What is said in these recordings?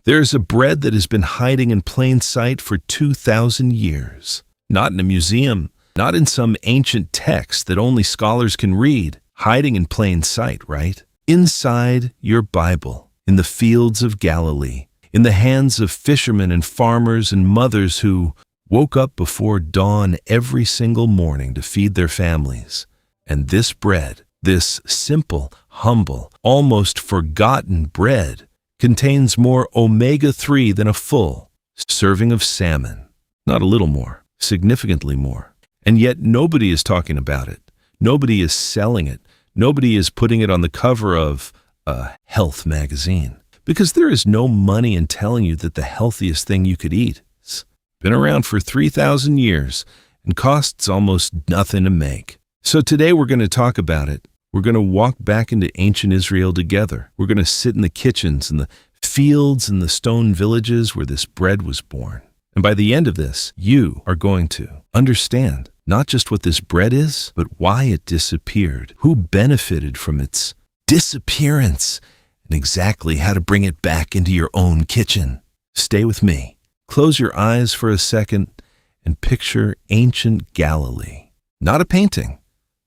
There's a bread that has been hiding in plain sight for 2,000 years. Not in a museum, not in some ancient text that only scholars can read. Hiding in plain sight, right? Inside your Bible, in the fields of Galilee, in the hands of fishermen and farmers and mothers who woke up before dawn every single morning to feed their families. And this bread, this simple, humble, almost forgotten bread, contains more omega-3 than a full serving of salmon. Not a little more, significantly more. And yet nobody is talking about it. Nobody is selling it. Nobody is putting it on the cover of a health magazine. Because there is no money in telling you that the healthiest thing you could eat has been around for 3,000 years and costs almost nothing to make. So today we're going to talk about it. We're going to walk back into ancient Israel together. We're going to sit in the kitchens and the fields and the stone villages where this bread was born. And by the end of this, you are going to understand not just what this bread is, but why it disappeared, who benefited from its disappearance, and exactly how to bring it back into your own kitchen. Stay with me. Close your eyes for a second and picture ancient Galilee. Not a painting,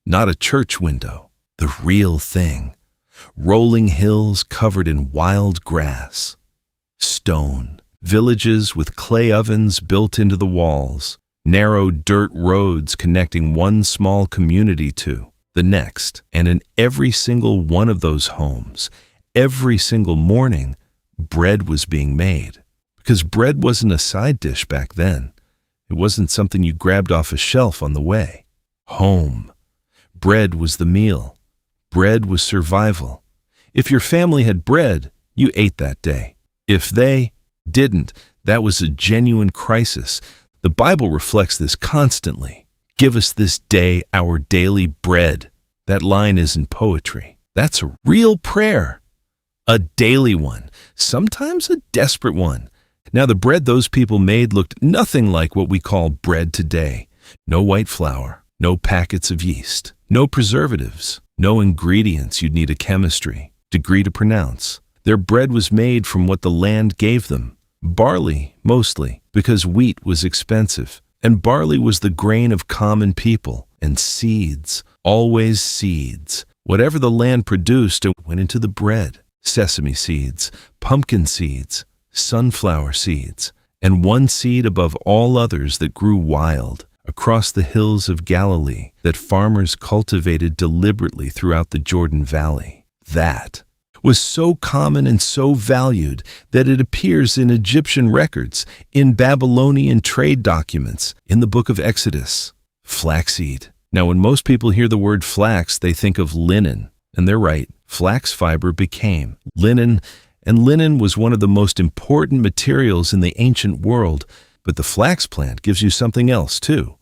not a church window. The real thing. Rolling hills covered in wild grass. Stone. Villages with clay ovens built into the walls. Narrow dirt roads connecting one small community to the next. And in every single one of those homes, every single morning, bread was being made. Because bread wasn't a side dish back then. It wasn't something you grabbed off a shelf on the way. Home. Bread was the meal. Bread was survival. If your family had bread, you ate that day. If they didn't, that was a genuine crisis. The Bible reflects this constantly. Give us this day our daily bread. That line isn't poetry. That's a real prayer. A daily one, sometimes a desperate one. Now, the bread those people made looked nothing like what we call bread today. No white flour, no packets of yeast, no preservatives. No ingredients you'd need a chemistry degree to pronounce. Their bread was made from what the land gave them. Barley, mostly, because wheat was expensive. And barley was the grain of common people. And seeds, always seeds. Whatever the land produced, it went into the bread. Sesame seeds, pumpkin seeds, sunflower seeds, and one seed above all others that grew wild across the hills of Galilee that farmers cultivated deliberately throughout the Jordan Valley. That was so common and so valued that it appears in Egyptian records, in Babylonian trade documents, in the book of Exodus. Flaxseed. Now, when most people hear the word flax, they think of linen. And they're right. Flax fiber became linen, and linen was one of the most important materials in the ancient world. But the flax plant gives you something else, too.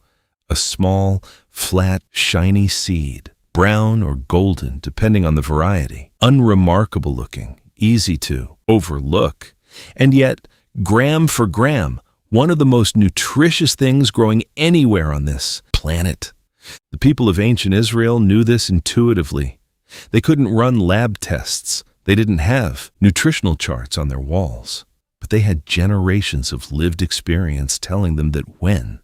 A small, flat, shiny seed, brown or golden, depending on the variety. Unremarkable looking, easy to overlook. And yet, gram for gram, one of the most nutritious things growing anywhere on this planet. The people of ancient Israel knew this intuitively. They couldn't run lab tests. They didn't have nutritional charts on their walls. But they had generations of lived experience telling them that when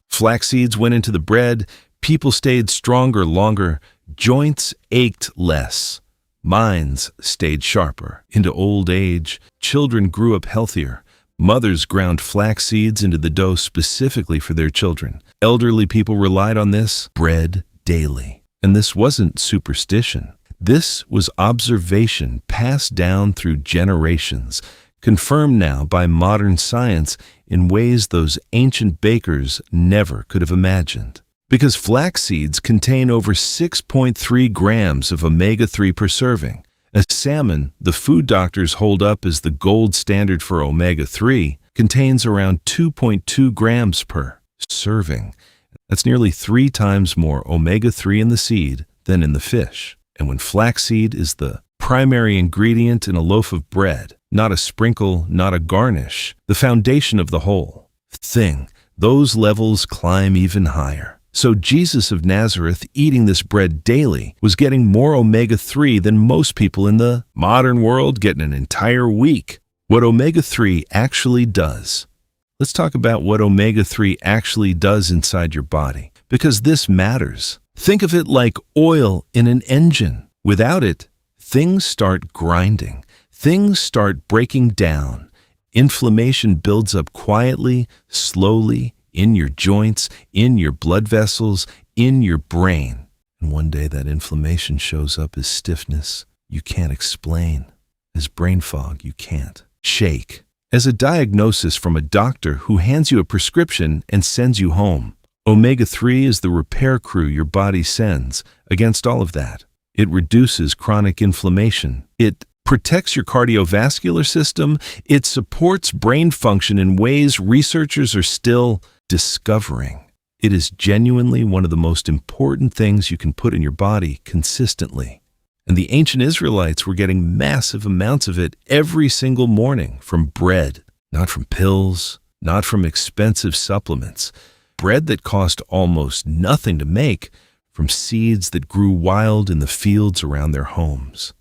flax seeds went into the bread, people stayed stronger longer, joints ached less, minds stayed sharper. Into old age, children grew up healthier. Mothers ground flax seeds into the dough specifically for their children. Elderly people relied on this bread daily. And this wasn't superstition. This was observation passed down through generations, confirmed now by modern science in ways those ancient bakers never could have imagined. Because flax seeds contain over 6.3 grams of omega-3 per serving. A salmon, the food doctors hold up as the gold standard for omega-3, contains around 2.2 grams per serving. That's nearly 3 times more omega-3 in the seed than in the fish. And when flaxseed is the primary ingredient in a loaf of bread, not a sprinkle, not a garnish, the foundation of the whole thing, those levels climb even higher. So Jesus of Nazareth, eating this bread daily, was getting more omega-3 than most people in the modern world get in an entire week. What omega-3 actually does. Let's talk about what omega-3 actually does inside your body, because this matters. Think of it like oil in an engine. Without it, things start grinding. Things start breaking down. Inflammation builds up quietly, slowly, in your joints, in your blood vessels, in your brain. And one day that inflammation shows up as stiffness you can't explain, as brain fog you can't shake, as a diagnosis from a doctor who hands you a prescription and sends you home. Omega-3 is the repair crew your body sends against all of that. It reduces chronic inflammation. It protects your cardiovascular system. It supports brain function in ways researchers are still discovering. It is genuinely one of the most important things you can put in your body consistently. And the ancient Israelites were getting massive amounts of it every single morning from bread, not from pills, not from expensive supplements. Bread that cost almost nothing to make from seeds that grew wild in the fields around their homes.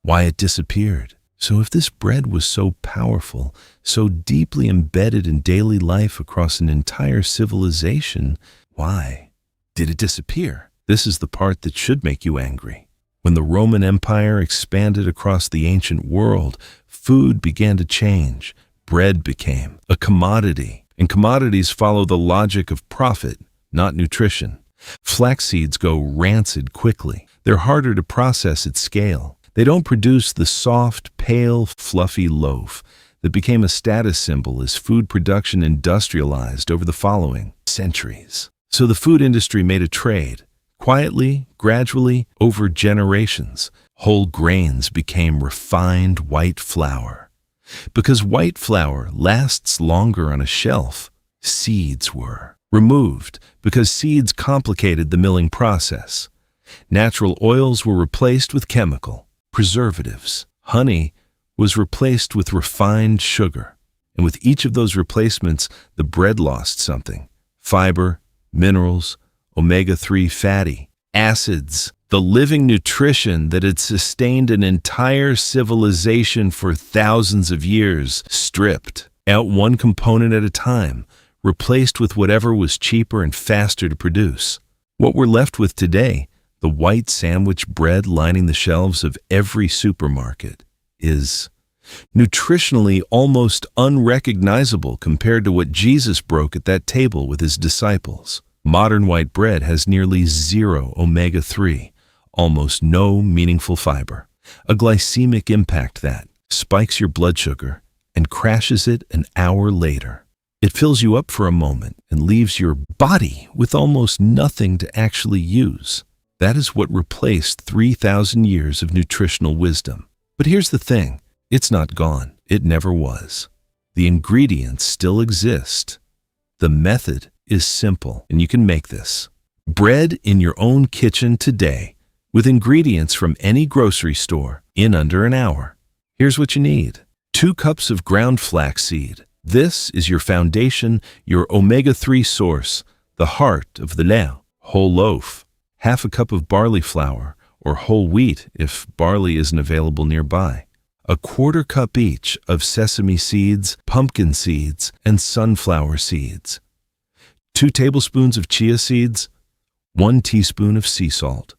Why it disappeared. So if this bread was so powerful, so deeply embedded in daily life across an entire civilization, why did it disappear? This is the part that should make you angry. When the Roman Empire expanded across the ancient world, food began to change. Bread became a commodity, and commodities follow the logic of profit, not nutrition. Flax seeds go rancid quickly. They're harder to process at scale. They don't produce the soft, pale, fluffy loaf that became a status symbol as food production industrialized over the following centuries. So the food industry made a trade. Quietly, gradually, over generations, whole grains became refined white flour. Because white flour lasts longer on a shelf, seeds were removed because seeds complicated the milling process. Natural oils were replaced with chemical preservatives. Honey was replaced with refined sugar. And with each of those replacements, the bread lost something: fiber, minerals, omega-3 fatty acids, the living nutrition that had sustained an entire civilization for thousands of years, stripped out one component at a time, replaced with whatever was cheaper and faster to produce. What we're left with today, the white sandwich bread lining the shelves of every supermarket, is nutritionally almost unrecognizable compared to what Jesus broke at that table with his disciples. Modern white bread has nearly zero omega-3, almost no meaningful fiber, a glycemic impact that spikes your blood sugar and crashes it an hour later. It fills you up for a moment and leaves your body with almost nothing to actually use. That is what replaced 3,000 years of nutritional wisdom. But here's the thing, it's not gone. It never was. The ingredients still exist. The method is simple, and you can make this bread in your own kitchen today with ingredients from any grocery store in under an hour. Here's what you need: 2 cups of ground flaxseed. This is your foundation, your omega-3 source, the heart of the leu. Whole loaf. Half a cup of barley flour, or whole wheat if barley isn't available nearby. 1/4 cup each of sesame seeds, pumpkin seeds, and sunflower seeds. 2 tablespoons of chia seeds, 1 teaspoon of sea salt,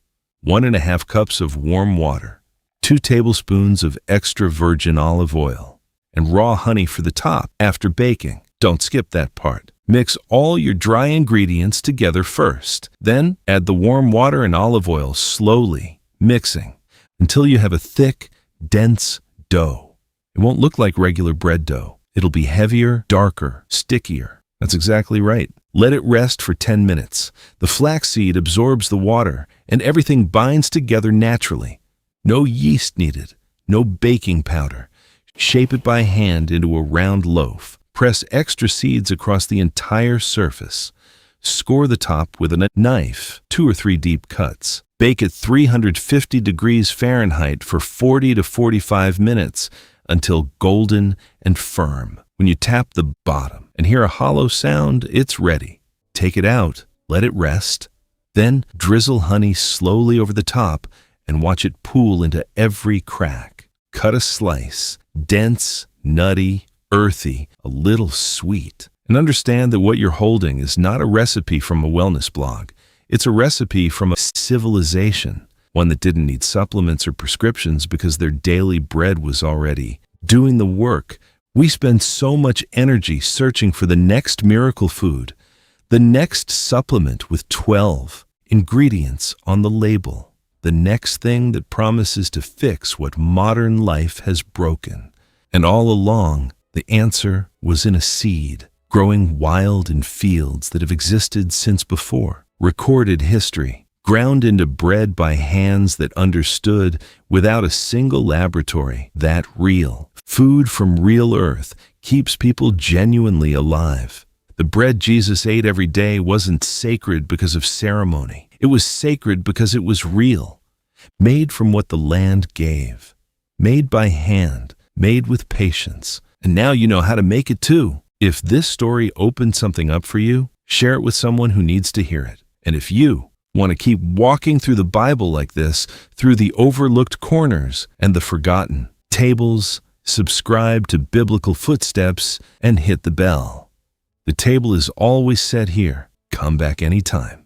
1½ cups of warm water, 2 tablespoons of extra virgin olive oil, and raw honey for the top after baking. Don't skip that part. Mix all your dry ingredients together first. Then add the warm water and olive oil slowly, mixing until you have a thick, dense dough. It won't look like regular bread dough. It'll be heavier, darker, stickier. That's exactly right. Let it rest for 10 minutes. The flaxseed absorbs the water, and everything binds together naturally. No yeast needed, no baking powder. Shape it by hand into a round loaf. Press extra seeds across the entire surface. Score the top with a knife, 2 or 3 deep cuts. Bake at 350 degrees Fahrenheit for 40 to 45 minutes until golden and firm. When you tap the bottom and hear a hollow sound, it's ready. Take it out, let it rest, then drizzle honey slowly over the top and watch it pool into every crack. Cut a slice, dense, nutty, earthy, a little sweet. And understand that what you're holding is not a recipe from a wellness blog. It's a recipe from a civilization, one that didn't need supplements or prescriptions because their daily bread was already doing the work. We spend so much energy searching for the next miracle food, the next supplement with 12 ingredients on the label, the next thing that promises to fix what modern life has broken. And all along, the answer was in a seed, growing wild in fields that have existed since before recorded history, ground into bread by hands that understood without a single laboratory that real food from real earth keeps people genuinely alive. The bread Jesus ate every day wasn't sacred because of ceremony. It was sacred because it was real, made from what the land gave, made by hand, made with patience. And now you know how to make it too. If this story opened something up for you, share it with someone who needs to hear it. And if you want to keep walking through the Bible like this, through the overlooked corners and the forgotten tables, subscribe to Biblical Footsteps and hit the bell. The table is always set here. Come back anytime.